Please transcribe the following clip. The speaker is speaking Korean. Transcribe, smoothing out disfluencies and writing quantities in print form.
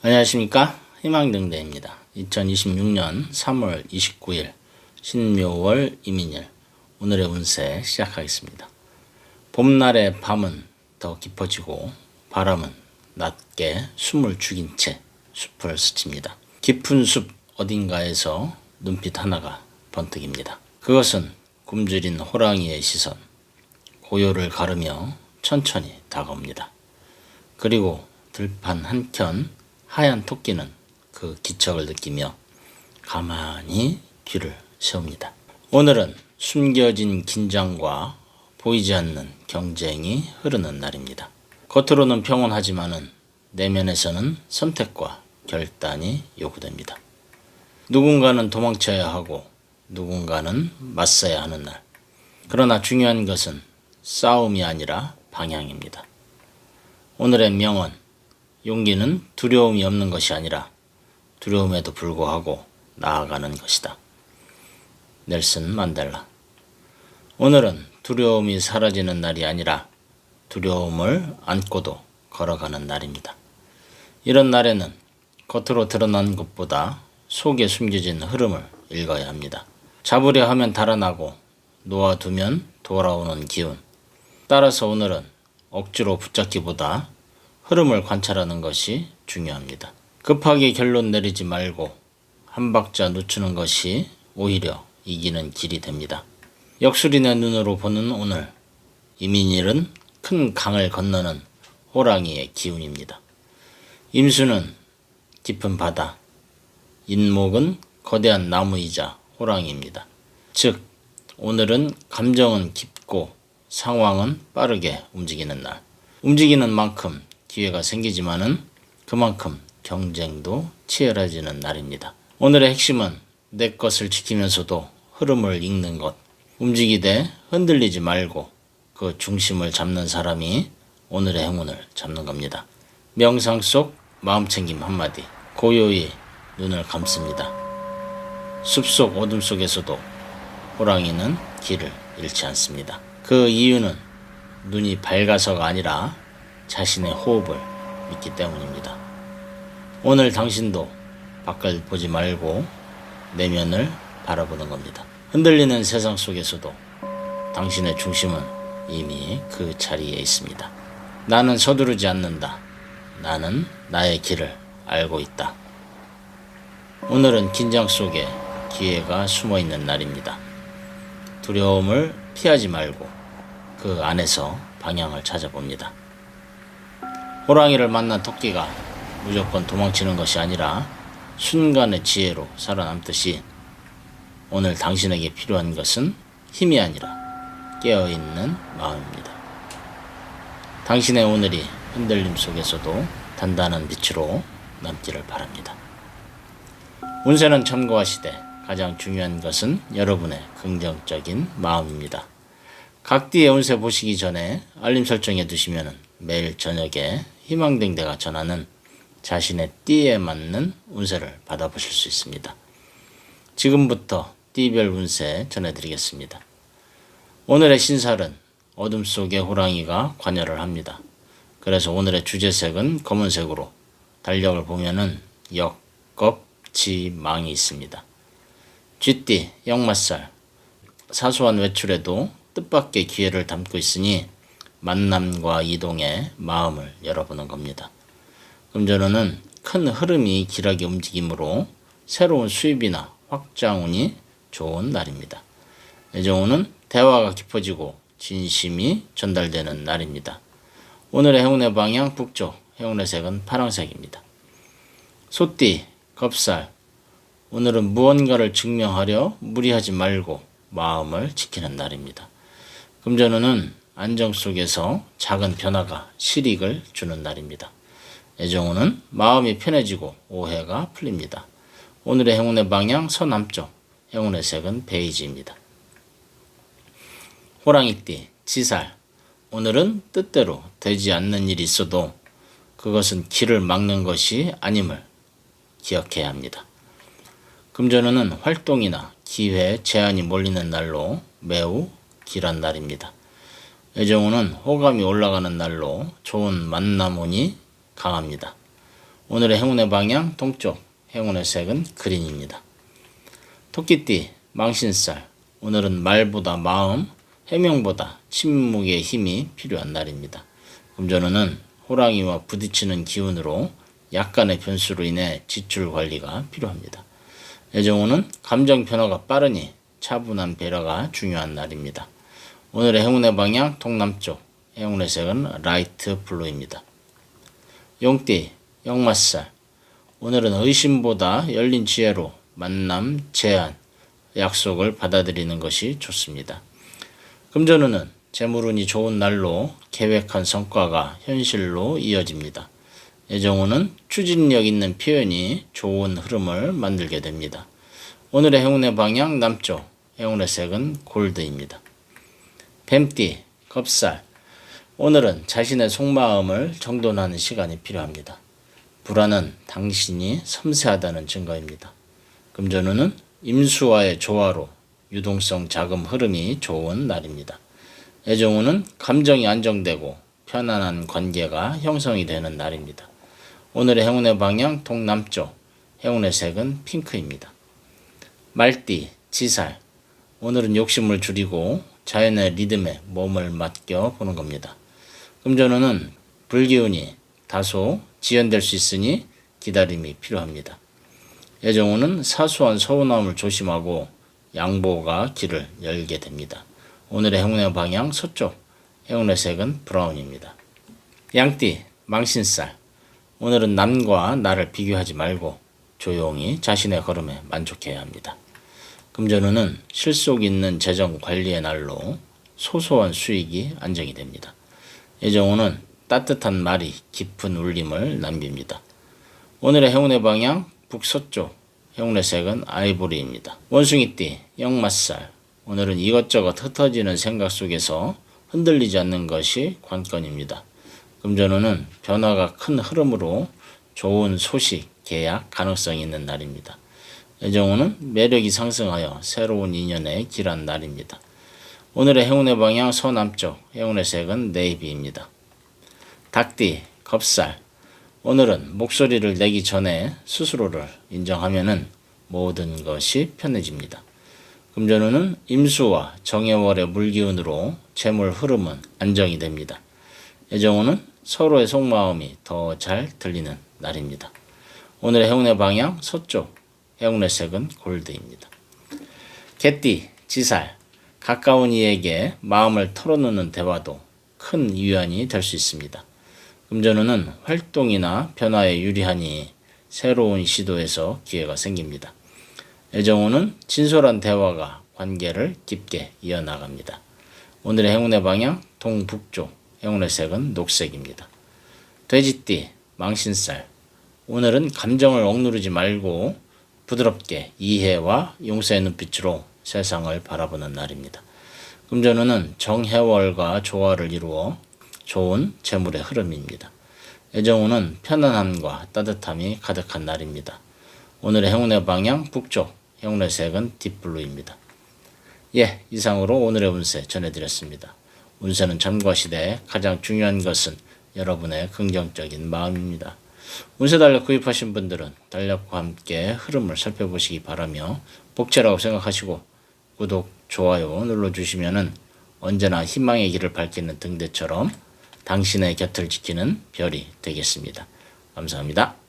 안녕하십니까, 희망등대입니다. 2026년 3월 29일 신묘월 이민일, 오늘의 운세 시작하겠습니다. 봄날의 밤은 더 깊어지고 바람은 낮게 숨을 죽인 채 숲을 스칩니다. 깊은 숲 어딘가에서 눈빛 하나가 번뜩입니다. 그것은 굶주린 호랑이의 시선, 고요를 가르며 천천히 다가옵니다. 그리고 들판 한켠 하얀 토끼는 그 기척을 느끼며 가만히 귀를 세웁니다. 오늘은 숨겨진 긴장과 보이지 않는 경쟁이 흐르는 날입니다. 겉으로는 평온하지만은 내면에서는 선택과 결단이 요구됩니다. 누군가는 도망쳐야 하고 누군가는 맞서야 하는 날. 그러나 중요한 것은 싸움이 아니라 방향입니다. 오늘의 명언, 용기는 두려움이 없는 것이 아니라 두려움에도 불구하고 나아가는 것이다. 넬슨 만델라. 오늘은 두려움이 사라지는 날이 아니라 두려움을 안고도 걸어가는 날입니다. 이런 날에는 겉으로 드러난 것보다 속에 숨겨진 흐름을 읽어야 합니다. 잡으려 하면 달아나고 놓아두면 돌아오는 기운. 따라서 오늘은 억지로 붙잡기보다 흐름을 관찰하는 것이 중요합니다. 급하게 결론 내리지 말고 한 박자 늦추는 것이 오히려 이기는 길이 됩니다. 역술인의 눈으로 보는 오늘, 이민일은 큰 강을 건너는 호랑이의 기운입니다. 임수는 깊은 바다, 인목은 거대한 나무이자 호랑이입니다. 즉, 오늘은 감정은 깊고 상황은 빠르게 움직이는 날. 움직이는 만큼 기회가 생기지만은 그만큼 경쟁도 치열해지는 날입니다. 오늘의 핵심은 내 것을 지키면서도 흐름을 읽는 것. 움직이되 흔들리지 말고 그 중심을 잡는 사람이 오늘의 행운을 잡는 겁니다. 명상 속 마음챙김 한마디. 고요히 눈을 감습니다. 숲속 어둠 속에서도 호랑이는 길을 잃지 않습니다. 그 이유는 눈이 밝아서가 아니라 자신의 호흡을 믿기 때문입니다. 오늘 당신도 밖을 보지 말고 내면을 바라보는 겁니다. 흔들리는 세상 속에서도 당신의 중심은 이미 그 자리에 있습니다. 나는 서두르지 않는다. 나는 나의 길을 알고 있다. 오늘은 긴장 속에 기회가 숨어 있는 날입니다. 두려움을 피하지 말고 그 안에서 방향을 찾아봅니다. 호랑이를 만난 토끼가 무조건 도망치는 것이 아니라 순간의 지혜로 살아남듯이 오늘 당신에게 필요한 것은 힘이 아니라 깨어있는 마음입니다. 당신의 오늘이 흔들림 속에서도 단단한 빛으로 남기를 바랍니다. 운세는 참고하시되 가장 중요한 것은 여러분의 긍정적인 마음입니다. 각디의 운세 보시기 전에 알림 설정해 두시면 매일 저녁에 희망등대가 전하는 자신의 띠에 맞는 운세를 받아보실 수 있습니다. 지금부터 띠별 운세 전해드리겠습니다. 오늘의 신살은 어둠 속에 호랑이가 관여를 합니다. 그래서 오늘의 주제색은 검은색으로 달력을 보면은 역, 겁, 지, 망이 있습니다. 쥐띠, 역마살, 사소한 외출에도 뜻밖의 기회를 담고 있으니 만남과 이동에 마음을 열어보는 겁니다. 금전운은 큰 흐름이 길하게 움직이므로 새로운 수입이나 확장운이 좋은 날입니다. 애정운은 대화가 깊어지고 진심이 전달되는 날입니다. 오늘의 행운의 방향 북쪽, 행운의 색은 파란색입니다. 소띠, 겁살, 오늘은 무언가를 증명하려 무리하지 말고 마음을 지키는 날입니다. 금전운은 안정 속에서 작은 변화가 실익을 주는 날입니다. 애정운은 마음이 편해지고 오해가 풀립니다. 오늘의 행운의 방향 서남쪽, 행운의 색은 베이지입니다. 호랑이띠, 지살, 오늘은 뜻대로 되지 않는 일이 있어도 그것은 길을 막는 것이 아님을 기억해야 합니다. 금전운은 활동이나 기회에 제한이 몰리는 날로 매우 길한 날입니다. 애정운은 호감이 올라가는 날로 좋은 만남운이 강합니다. 오늘의 행운의 방향 동쪽, 행운의 색은 그린입니다. 토끼띠, 망신살. 오늘은 말보다 마음, 해명보다 침묵의 힘이 필요한 날입니다. 금전운은 호랑이와 부딪히는 기운으로 약간의 변수로 인해 지출 관리가 필요합니다. 애정운은 감정 변화가 빠르니 차분한 배려가 중요한 날입니다. 오늘의 행운의 방향 동남쪽, 행운의 색은 라이트 블루입니다. 용띠, 역마살. 오늘은 의심보다 열린 지혜로 만남, 제안, 약속을 받아들이는 것이 좋습니다. 금전운은 재물운이 좋은 날로 계획한 성과가 현실로 이어집니다. 애정운은 추진력 있는 표현이 좋은 흐름을 만들게 됩니다. 오늘의 행운의 방향 남쪽, 행운의 색은 골드입니다. 뱀띠, 겁살. 오늘은 자신의 속마음을 정돈하는 시간이 필요합니다. 불안은 당신이 섬세하다는 증거입니다. 금전운은 임수와의 조화로 유동성 자금 흐름이 좋은 날입니다. 애정운은 감정이 안정되고 편안한 관계가 형성이 되는 날입니다. 오늘의 행운의 방향 동남쪽, 행운의 색은 핑크입니다. 말띠, 지살. 오늘은 욕심을 줄이고 자연의 리듬에 몸을 맡겨 보는 겁니다. 금전운은 불기운이 다소 지연될 수 있으니 기다림이 필요합니다. 애정운은 사소한 서운함을 조심하고 양보가 길을 열게 됩니다. 오늘의 행운의 방향 서쪽, 행운의 색은 브라운입니다. 양띠, 망신살. 오늘은 남과 나를 비교하지 말고 조용히 자신의 걸음에 만족해야 합니다. 금전운은 실속 있는 재정 관리의 날로 소소한 수익이 안정이 됩니다. 애정운은 따뜻한 말이 깊은 울림을 남깁니다. 오늘의 행운의 방향 북서쪽, 행운의 색은 아이보리입니다. 원숭이띠, 역마살. 오늘은 이것저것 흩어지는 생각 속에서 흔들리지 않는 것이 관건입니다. 금전운은 변화가 큰 흐름으로 좋은 소식, 계약 가능성이 있는 날입니다. 애정운은 매력이 상승하여 새로운 인연의 길한 날입니다. 오늘의 행운의 방향 서남쪽, 행운의 색은 네이비입니다. 닭띠, 겁살. 오늘은 목소리를 내기 전에 스스로를 인정하면은 모든 것이 편해집니다. 금전운은 임수와 정해월의 물기운으로 재물 흐름은 안정이 됩니다. 애정운은 서로의 속마음이 더 잘 들리는 날입니다. 오늘의 행운의 방향 서쪽, 행운의 색은 골드입니다. 개띠, 지살. 가까운 이에게 마음을 털어놓는 대화도 큰 위안이 될 수 있습니다. 금전운은 활동이나 변화에 유리하니 새로운 시도에서 기회가 생깁니다. 애정운은 진솔한 대화가 관계를 깊게 이어나갑니다. 오늘의 행운의 방향 동북쪽, 행운의 색은 녹색입니다. 돼지띠, 망신살. 오늘은 감정을 억누르지 말고 부드럽게 이해와 용서의 눈빛으로 세상을 바라보는 날입니다. 금전운은 정해월과 조화를 이루어 좋은 재물의 흐름입니다. 애정운은 편안함과 따뜻함이 가득한 날입니다. 오늘의 행운의 방향 북쪽, 행운의 색은 딥블루입니다. 예, 이상으로 오늘의 운세 전해드렸습니다. 운세는 참고하시되 가장 중요한 것은 여러분의 긍정적인 마음입니다. 운세 달력 구입하신 분들은 달력과 함께 흐름을 살펴보시기 바라며 복제라고 생각하시고 구독, 좋아요 눌러주시면 언제나 희망의 길을 밝히는 등대처럼 당신의 곁을 지키는 별이 되겠습니다. 감사합니다.